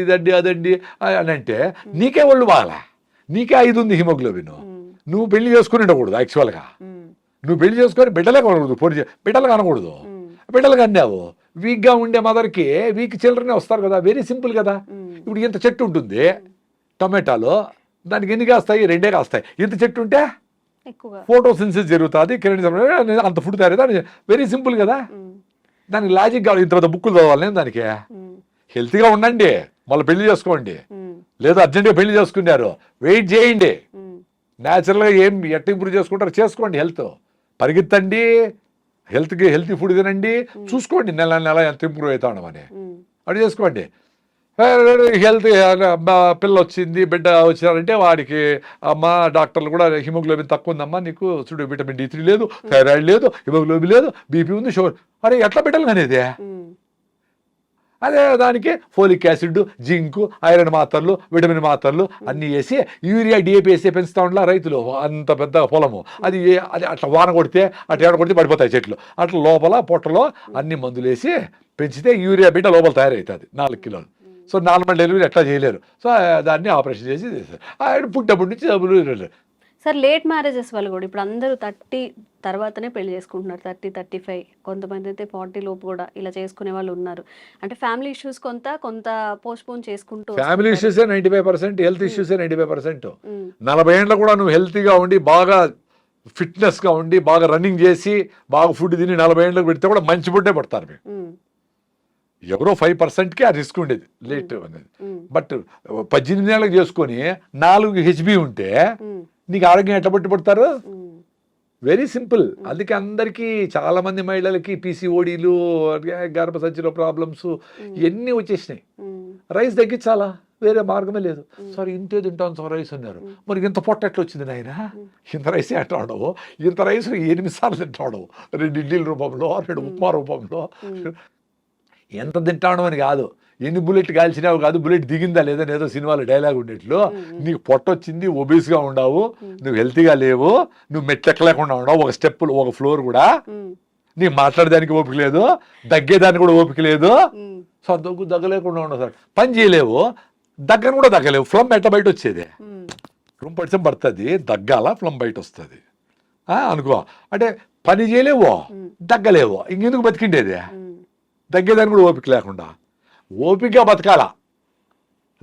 ఇదండి అదండి అని అంటే నీకే ఒళ్ళు బాగలే, నీకే 5 ఉంది హిమోగ్లోబిన్, నువ్వు పెళ్లి చేసుకుని ఉండకూడదు. యాక్చువల్గా నువ్వు పెళ్లి చేసుకొని బిడ్డలే కనకూడదు, బిడ్డలు కనకూడదు. బిడ్డలు కన్నావు వీక్గా ఉండే మదర్కి వీక్ చిల్డ్రనే వస్తారు కదా, వెరీ సింపుల్ కదా. ఇప్పుడు ఇంత చెట్టు ఉంటుంది టొమాటోలో, దానికి ఎన్ని కాస్తాయి? 2 కాస్తాయి. ఇంత చెట్టు ఉంటే ఫోటోసిన్సిస్ జరుగుతుంది, కిరణ్ అంత ఫుడ్ తయారు, వెరీ సింపుల్ కదా. దానికి లాజిక్ కావాలి, ఇంత పెద్ద బుక్కులు చదవాలి నేను దానికి. హెల్తీగా ఉండండి, మళ్ళీ పెళ్లి చేసుకోండి. లేదా అర్జెంట్గా పెళ్లి చేసుకున్నారు, వెయిట్ చేయండి. న్యాచురల్గా ఏం ఎట్లా ఇంప్రూవ్ చేసుకుంటారో చేసుకోండి. హెల్త్ పరిగెత్తండి, హెల్తీ ఫుడ్ తినండి, చూసుకోండి నెల నెల ఎంత ఇంప్రూవ్ అవుతా ఉండమని అది చేసుకోండి. హెల్త్ పిల్ల వచ్చింది బిడ్డ వచ్చినారంటే వాడికి అమ్మ డాక్టర్లు కూడా హిమోగ్లోబిన్ తక్కువ ఉందమ్మా నీకు, చూడు విటమిన్ D3 లేదు, థైరాయిడ్ లేదు, హిమోగ్లోబిన్ లేదు, బీపీ ఉంది, షుగర్. అరే ఎట్లా బిడ్డలు అనేది? అదే దానికి ఫోలిక్ యాసిడ్, జింక్, ఐరన్ మాత్రలు, విటమిన్ మాత్రలు అన్నీ వేసి యూరియా DAP వేసి పెంచుతా ఉండాల రైతులు. అంత పెద్ద పొలము అది, అది అట్లా వాన కొడితే అట్లా ఏడ కొడితే పడిపోతాయి చెట్లు. అట్లా లోపల పొట్టలో అన్ని మందులు వేసి పెంచితే యూరియా బిడ్డ లోపల తయారవుతుంది 4 కిలోలు. సో నార్మల్ డెలివరీ ఎట్లా చేయలేరు, సో దాన్ని ఆపరేషన్ చేసి ఆయన పుట్టప్పటి నుంచి డబ్బులు. సార్ లేట్ మ్యారేజెస్ వల్ల కూడా ఇప్పుడు అందరూ 30 తర్వాతనే పెళ్లి చేసుకుంటున్నారు, 30, 35, కొంతమంది అయితే 40 లోపు కూడా ఇలా చేసుకునే వాళ్ళు ఉన్నారు. అంటే ఫ్యామిలీ ఇష్యూస్ కొంత పోస్ట్పోన్ చేసుకుంటూ. ఫ్యామిలీ ఇష్యూసే 95%, హెల్త్ ఇష్యూసే 95%. 40 ఏళ్ళ కూడా నువ్వు హెల్తీగా ఉండి బాగా ఫిట్నెస్గా ఉండి బాగా రన్నింగ్ చేసి బాగా ఫుడ్ తిని 40 ఏళ్ళకి పెడితే కూడా మంచి ఫుడ్డే పడతారు మీరు. ఎవరో 5%కి ఆ రిస్క్ ఉండేది లేట్ అనేది. బట్ 18 ఏళ్ళకి చేసుకొని 4 HB ఉంటే నీకు ఆరోగ్యం ఎట్లా పట్టుబడతారు? Very simple. అందుకే అందరికీ చాలా మంది మహిళలకి PCODలు, గర్భసంచిలో ప్రాబ్లమ్స్ ఇవన్నీ వచ్చేసినాయి. రైస్ తగ్గించాలా, వేరే మార్గమే లేదు. సార్ ఇంతే తింటాను సార్ రైస్ అన్నారు. మరి ఇంత పొట్ట ఎట్లా వచ్చింది నాయన? ఇంత రైస్ ఎట్లాడవు, ఇంత రైస్ 8 సార్లు తింటాడు, 2 ఇడ్లీల రూపంలో, 2 ఉప్మా రూపంలో. ఎంత తింటాడు అని కాదు, ఎన్ని బుల్లెట్ కాల్చినావు కాదు, బుల్లెట్ దిగిందా లేదా ఏదో సినిమాలో డైలాగ్ ఉండేట్లు. నీకు పొట్ట వచ్చింది, ఒబీస్గా ఉండవు, నువ్వు హెల్తీగా లేవు, నువ్వు మెట్లెక్కలేకుండా ఉండవు, ఒక స్టెప్పులు ఒక ఫ్లోర్ కూడా నీకు మాట్లాడడానికి ఓపిక లేదు, దగ్గేదానికి కూడా ఓపిక లేదు. సో దగ్గలేకుండా ఉండవు సార్, పని చేయలేవు, దగ్గర కూడా దగ్గలేవు. ఫ్లమ్ ఎట్ట బయట వచ్చేది? రూమ్ పడితే పడుతుంది, దగ్గాల ఫ్లమ్ బయట వస్తుంది అనుకో. అంటే పని చేయలేవు, దగ్గలేవు, ఇంకెందుకు బతికిండేది? దగ్గేదానికి కూడా ఓపిక లేకుండా, ఓపికగా బతకాలా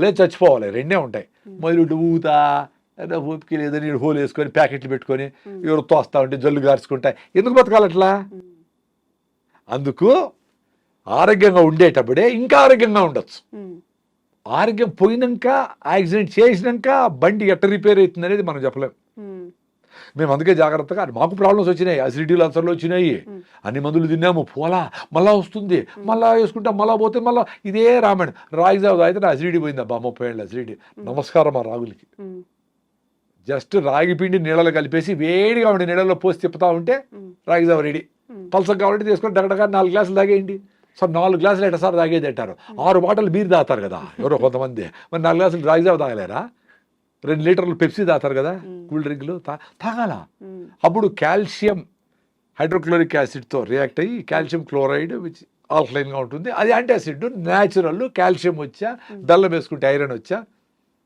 లేదు చచ్చిపోవాలి, 2 ఉంటాయి. మొదలు ఊతా ఓపిక లేదని హోల్ వేసుకొని ప్యాకెట్లు పెట్టుకొని ఎవరు తోస్తా ఉంటే జల్లు గార్చుకుంటాయి, ఎందుకు బతకాలి అట్లా? అందుకు ఆరోగ్యంగా ఉండేటప్పుడే ఇంకా ఆరోగ్యంగా ఉండొచ్చు. ఆరోగ్యం పోయినాక, యాక్సిడెంట్ చేసినాక బండి ఎట్ట రిపేర్ అవుతుంది అనేది మనం చెప్పలేం. మేము అందుకే జాగ్రత్తగా, మాకు ప్రాబ్లమ్స్ వచ్చినాయి, అసిడిటీలు అల్సర్లు వచ్చినాయి, అన్ని మందులు తిన్నాము, పోలా మళ్ళా వస్తుంది, మళ్ళా వేసుకుంటాం, మళ్ళా పోతే మళ్ళీ ఇదే రామాయణ. రాగి జావ అయితే నా అసిడిటీ పోయిందబ్బా, 30 ఏళ్ళ అసిడిటీ. నమస్కారం ఆ రాగులకి. జస్ట్ రాగి పిండి నీళ్ళలో కలిపేసి వేడిగా ఉండి నీళ్ళలో పోసి తిప్పుతా ఉంటే రాగి జావ రెడీ. పల్సగా కావాలంటే తీసుకొని డగడగా 4 గ్లాసులు తాగేయండి. సో 4 గ్లాసులు ఎట్ట సార్ తాగేది అంటారు, 6 బాటలు బీర్ తాగుతారు కదా ఎవరో కొంతమంది, మరి 4 గ్లాసులు రాగి జావ తాగలేరా? 2 లీటర్లు పెప్సీ తాగుతారు కదా, కూల్ డ్రింక్లు తాగాల. అప్పుడు కాల్షియం హైడ్రోక్లోరిక్ యాసిడ్తో రియాక్ట్ అయ్యి కాల్షియం క్లోరైడ్ విచ్ ఆల్కలైన్గా ఉంటుంది, అది యాంటాసిడ్ న్యాచురల్. కాల్షియం వచ్చా, బెల్లం వేసుకుంటే ఐరన్ వచ్చా.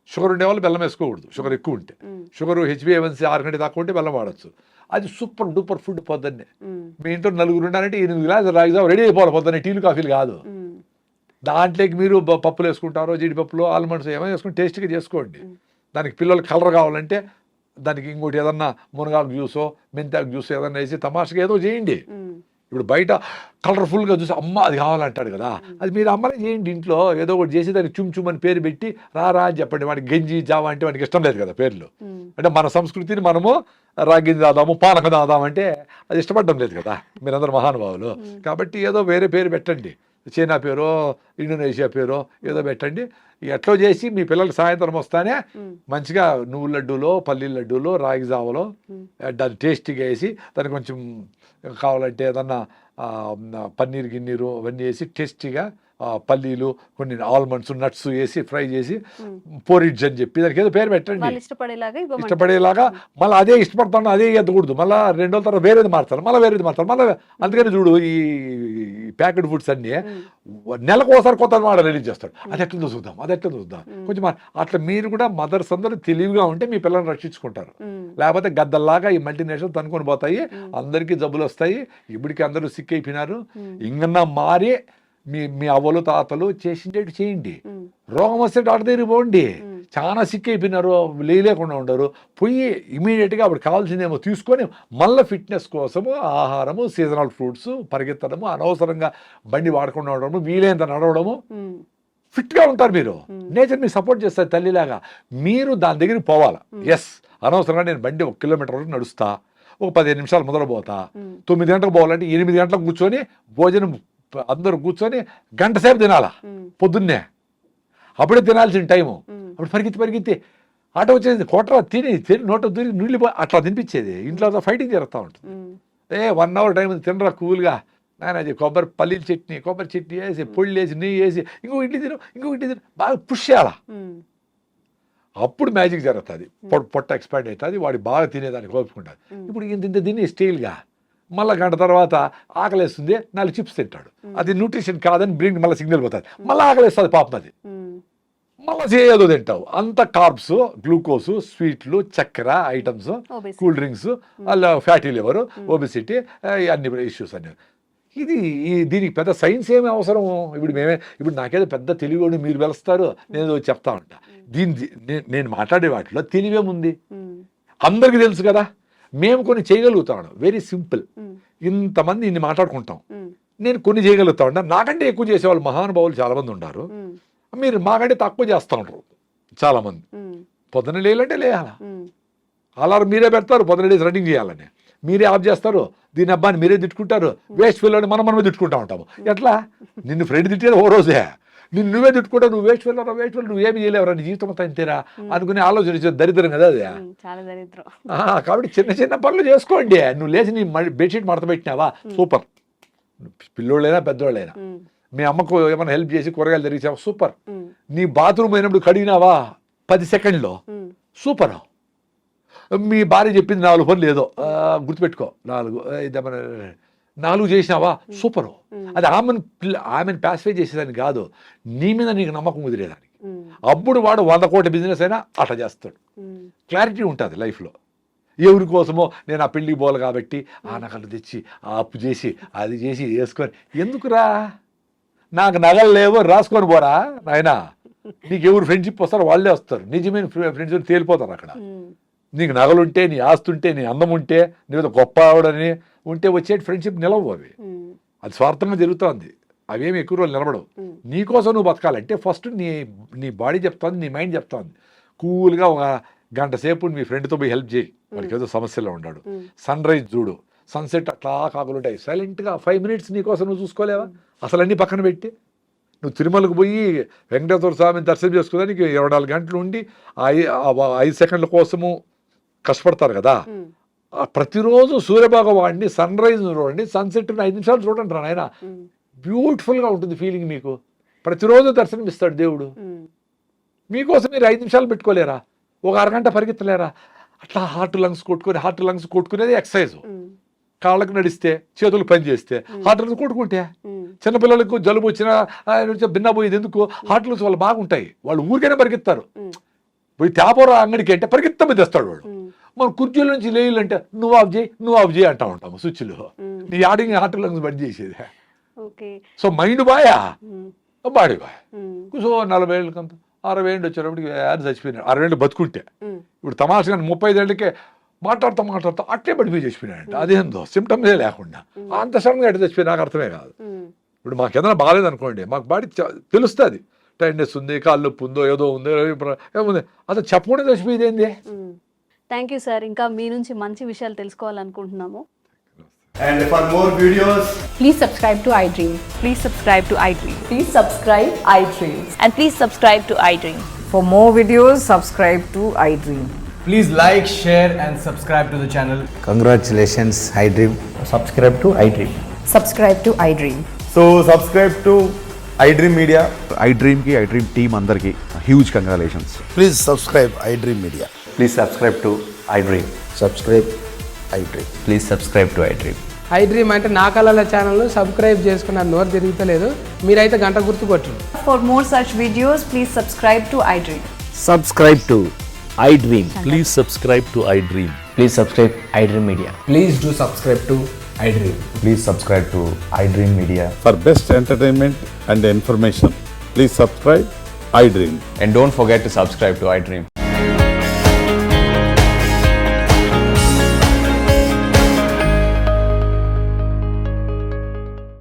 షుగర్ ఉండేవాళ్ళు బెల్లం వేసుకోకూడదు, షుగర్ ఎక్కువ ఉంటే. షుగర్ HbA1c 6 కంటే తక్కువ ఉంటే బెల్లం వాడచ్చు. అది సూపర్ డూపర్ ఫుడ్. పొద్దున్నే మీ ఇంట్లో 4 ఉన్నారంటే 8 గ్లాసులు రాగి జావ రెడీ అయిపోవాలి పొద్దున్నే, టీలు కాఫీలు కాదు. దాంట్లోకి మీరు పప్పులు వేసుకుంటారో, జీడిపప్పులు, ఆల్మండ్స్ ఏమైనా వేసుకుని టేస్ట్గా చేసుకోండి. దానికి పిల్లలు కలర్ కావాలంటే దానికి ఇంకోటి ఏదన్నా మునగాకు జ్యూసో మెంతాకు జ్యూసో ఏదన్నా వేసి తమాషగా ఏదో చేయండి. ఇప్పుడు బయట కలర్ఫుల్గా చూసి అమ్మ అది కావాలంటాడు కదా, అది మీరు అమ్మనే చేయండి ఇంట్లో. ఏదో ఒకటి చేసి దానికి చుమ్ అని పేరు పెట్టి రా అని చెప్పండి. వాడికి గంజి జావా అంటే వాడికి ఇష్టం లేదు కదా పేర్లు. అంటే మన సంస్కృతిని మనము రాగింది దాదాము, పానకం దాదామంటే అది ఇష్టపడడం లేదు కదా మీరందరూ మహానుభావులు. కాబట్టి ఏదో వేరే పేరు పెట్టండి, చైనా పేరో ఇండోనేషియా పేరో ఏదో పెట్టండి. ఎట్లో చేసి మీ పిల్లలు సాయంత్రం వస్తానే మంచిగా నువ్వుల లడ్డూలో, పల్లీల లడ్డూలో, రాగి జావలో దాన్ని టేస్టీగా వేసి దానికి కొంచెం కావాలంటే ఏదన్నా పన్నీర్ గిన్నీరు అవన్నీ వేసి టేస్టీగా పల్లీలు కొన్ని ఆల్మండ్స్ నట్స్ వేసి ఫ్రై చేసి పోరిడ్జ్ అని చెప్పి దానికి ఏదో పేరు పెట్టండి వాళ్ళు ఇష్టపడేలాగా ఇష్టపడేలాగా. మళ్ళీ అదే ఇష్టపడతాను అదే ఎత్తకూడదు, మళ్ళీ 2 రోజుల తర్వాత వేరేది మారుతారు, మళ్ళీ వేరేది మారుతారు, మళ్ళీ. అందుకని చూడు ఈ ప్యాకెట్ ఫుడ్స్ అన్నీ నెలకు ఒకసారి కొత్త మోడల్ రిలీజ్ చేస్తాడు. అది ఎట్లా చూద్దాం, అది ఎట్లా చూద్దాం కొంచెం. అట్లా మీరు కూడా మదర్స్ అందరూ తెలివిగా ఉంటే మీ పిల్లల్ని రక్షించుకుంటారు. లేకపోతే గద్దల్లాగా ఈ మల్టీనేషనల్ తనుకొని పోతాయి, అందరికీ జబ్బులు వస్తాయి. ఇప్పటికీ అందరూ సిక్ అయిపోయినారు. ఇంకన్నా మారి మీ అవ్వలు తాతలు చేసిండేటి చేయండి. రోగం వస్తే డాక్టర్ దగ్గరికి పోండి. చాలా సిక్ అయిపోయినారు, లేకుండా ఉండరు. పోయి ఇమీడియట్గా అప్పుడు కావాల్సిందేమో తీసుకొని మళ్ళీ ఫిట్నెస్ కోసము ఆహారము, సీజనల్ ఫ్రూట్స్, పరిగెత్తడము, అనవసరంగా బండి వాడకుండా ఉండడము, వీలైనంత నడవడము. ఫిట్గా ఉంటారు మీరు. నేచర్ మీకు సపోర్ట్ చేస్తారు తల్లిలాగా. మీరు దాని దగ్గరికి పోవాలి. ఎస్, అనవసరంగా నేను బండి 1 కిలోమీటర్ వరకు నడుస్తా, ఒక 15 నిమిషాలు మొదలు పోతా, 9 గంటలకు పోవాలంటే 8 గంటలకు కూర్చొని భోజనం అందరూ కూర్చొని గంట సేపు తినాలా పొద్దున్నే. అప్పుడే తినాల్సిన టైము. అప్పుడు పరిగెత్తి ఆటో వచ్చేది కొట్రా తిని నోట దూరి నీళ్ళు అట్లా తినిపించేది. ఇంట్లో ఫైటింగ్ జరుగుతూ ఉంటుంది. 1 అవర్ టైం తినరా కూల్గా నాయన, పల్లీల చట్నీ, కొబ్బరి చట్నీ వేసి, పొళ్ళు వేసి, నెయ్యి వేసి, ఇంకో ఇడ్లీ తిను బాగా పుష్ చేయాలా. అప్పుడు మ్యాజిక్ జరుగుతుంది. పొట్ట ఎక్స్పాండ్ అవుతుంది, వాడు బాగా తినేదానికి కోపుకుంటుంది. ఇప్పుడు ఇంత తిని స్టీల్గా మళ్ళీ గంట తర్వాత ఆకలేస్తుంది, 4 చిప్స్ తింటాడు. అది న్యూట్రిషన్ కాదని బ్రెయిన్ మళ్ళీ సిగ్నల్ పోతుంది, మళ్ళీ ఆకలేస్తుంది పాపం. అది మళ్ళీ చేయదో తింటావు. అంత కార్బ్స్, గ్లూకోజ్, స్వీట్లు, చక్కెర ఐటమ్స్, కూల్ డ్రింక్స్, అలా ఫ్యాటీ లివర్, ఒబెసిటీ, అన్ని ఇష్యూస్ అన్ని. దీనికి పెద్ద సైన్స్ ఏమి అవసరం? ఇప్పుడు నాకేదో పెద్ద తెలివి మీరు వెలుస్తారు, నేను చెప్తా ఉంటా. నేను మాట్లాడే వాటిలో తెలివేముంది? అందరికీ తెలుసు కదా. మేము కొన్ని చేయగలుగుతాం, వెరీ సింపుల్. ఇంతమంది ఇన్ని మాట్లాడుకుంటాం, నేను కొన్ని చేయగలుగుతా ఉంటాను. నాకంటే ఎక్కువ చేసేవాళ్ళు మహానుభావులు చాలా మంది ఉన్నారు. మీరు మాకంటే తక్కువ చేస్తూ ఉంటారు చాలా మంది. పొద్దున లేయాలంటే లేయాలా, అలారం మీరే పెడతారు, పొద్దున లేసి రన్నింగ్ చేయాలని మీరే ఆఫ్ చేస్తారు. దీని అబ్బాయిని మీరే తిట్టుకుంటారు, వేస్ట్ ఫీల్ అని మనమే తిట్టుకుంటా ఉంటాము. ఎట్లా? నిన్ను ఫ్రెండ్ తిట్టేది ఓ రోజే, నువ్వే తిట్టుకుంటావు, నువ్వు వేస్ట్ ఫీల్ నువ్వేమి చేయలేవరా, నీ జీవితం అంతా ఇంతేరా అనుకునే ఆలోచన దరిద్రం కదా అది. కాబట్టి చిన్న పనులు చేసుకోండి. నువ్వు లేచి నీ బెడ్షీట్ మడత పెట్టినావా, సూపర్. పిల్లోళ్ళైనా పెద్దోళ్ళైనా మీ అమ్మకు ఏమైనా హెల్ప్ చేసి కూరగాయలు తెరిచావా, సూపర్. నీ బాత్రూమ్ అయినప్పుడు కడిగినావా 10 సెకండ్లో, సూపర్. మీ భార్య చెప్పింది 4 పనులు ఏదో గుర్తుపెట్టుకో, 4 చేసినావా, సూపరు. అది ఆమెను ప్యాసిఫై చేసేదానికి కాదు, నీ మీద నీకు నమ్మకం కుదిరేదానికి. అప్పుడు వాడు 100 కోట్ల బిజినెస్ అయినా అట్లా చేస్తాడు. క్లారిటీ ఉంటుంది లైఫ్లో. ఎవరి కోసమో నేను ఆ పెళ్ళికి పోవాలి కాబట్టి ఆ నగలు తెచ్చి ఆ అప్పు చేసి అది చేసి వేసుకొని ఎందుకురా, నాకు నగలు లేవో రాసుకొని పోరా నాయనా. నీకు ఎవరు ఫ్రెండ్షిప్ వస్తారో వాళ్ళే వస్తారు, నిజమైన ఫ్రెండ్స్ తేలిపోతారు అక్కడ. నీకు నగలుంటే, నీ ఆస్తుంటే, నీ అందం ఉంటే, నీకు గొప్ప ఆవిడని ఉంటే వచ్చే ఫ్రెండ్షిప్ నిలవు. అది స్వార్థంగా జరుగుతుంది, అవేమి ఎక్కువ రోజులు నిలబడవు. నీకోసం నువ్వు బతకాలంటే ఫస్ట్ నీ బాడీ చెప్తుంది, నీ మైండ్ చెప్తుంది. కూల్గా ఒక గంట సేపు మీ ఫ్రెండ్తో పోయి హెల్ప్ చేయి, వాడికి ఏదో సమస్యలో ఉన్నాడు. సన్ రైజ్ చూడు, సన్సెట్ అట్లా కాకులుంటాయి. సైలెంట్గా 5 మినిట్స్ నీకోసం నువ్వు చూసుకోలేవా? అసలు అన్నీ పక్కన పెట్టి నువ్వు తిరుమలకు పోయి వెంకటేశ్వర స్వామిని దర్శనం చేసుకోవడానికి 24 గంటలు ఉండి 5 సెకండ్ల కోసము కష్టపడతారు కదా. ప్రతిరోజు సూర్యభగవాన్ని సన్ రైజ్ చూడండి, సన్సెట్ 5 నిమిషాలు చూడండి రా నాయన, బ్యూటిఫుల్గా ఉంటుంది ఫీలింగ్. మీకు ప్రతిరోజు దర్శనం ఇస్తాడు దేవుడు. మీకోసం మీరు 5 నిమిషాలు పెట్టుకోలేరా? ఒక అరగంట పరిగెత్తలేరా? అట్లా హార్ట్ లంగ్స్ కొట్టుకునేది ఎక్సర్సైజ్. కాళ్ళకు నడిస్తే, చేతులు పని చేస్తే హార్ట్ లంగ్స్ కొట్టుకుంటే. చిన్నపిల్లలకు జలుబు వచ్చినా భిన్న పోయేది ఎందుకు? హార్ట్ లంగ్స్ వాళ్ళు బాగుంటాయి, వాళ్ళు ఊరికైనా పరిగెత్తారు. పోయి తేపర అంగడికి అంటే పరిగెత్తమే తెస్తాడు వాడు. మన కుర్చీల నుంచి లేయాలంటే నువ్వు ఆఫ్ చేయి అంటా ఉంటాము స్విచ్లు. నీ ఆడికి హార్ట్ లంగ్స్ బంద్ చేసేది. సో మైండ్ బాయా, బాడీ బాయ్. సో 40 ఏళ్ళకంత 60 ఏళ్ళు వచ్చేటప్పటికి యాడ్ చచ్చిపోయినాడు. 60 ఏళ్ళు బతుకుంటే. ఇప్పుడు తమాషగా 35 ఏళ్ళకే మాట్లాడుతూ అట్లే పడిపోయి చచ్చిపోయినాడంట. అదేందో సిమ్టమ్సే లేకుండా అంత సడన్గా అట్లా చచ్చిపోయి నాకు అర్థమే కాదు. ఇప్పుడు మాకు ఏదైనా బాగాలేదు అనుకోండి, మాకు బాడీ తెలుస్తుంది, టైర్నెస్ ఉంది, కాళ్ళు నొప్పి ఉందో ఏదో ఉందో ఏముంది, అసలు చెప్పకుండా చచ్చిపోయేది ఏంది. Thank you sir. ఇంకా మీ నుంచి మంచి విషయాలు తెలుసుకోవాలనుకుంటున్నాము. And for more videos, please subscribe to iDream. Please subscribe to iDream. Please subscribe iDream. And please subscribe to iDream. For more videos, subscribe to iDream. please like, share and subscribe to the channel. Congratulations, iDream. Subscribe to iDream. Subscribe to iDream. So subscribe to iDream Media. iDream team అందరికి huge congratulations. Please subscribe iDream Media. Please subscribe to iDream. Subscribe iDream. Please subscribe to iDream. iDream అంటే నా కళల ఛానల్ను సబ్స్క్రైబ్ చేసుకున్న నోరు తిరుగుతలేదు, మీరైతే గంట గుర్తు కొట్టండి. For more such videos, please subscribe to iDream. Subscribe to iDream. Please subscribe to iDream. Please subscribe iDream Media. Please do subscribe to iDream. Please subscribe to iDream Media. For best entertainment and information, please subscribe iDream. And don't forget to subscribe to iDream.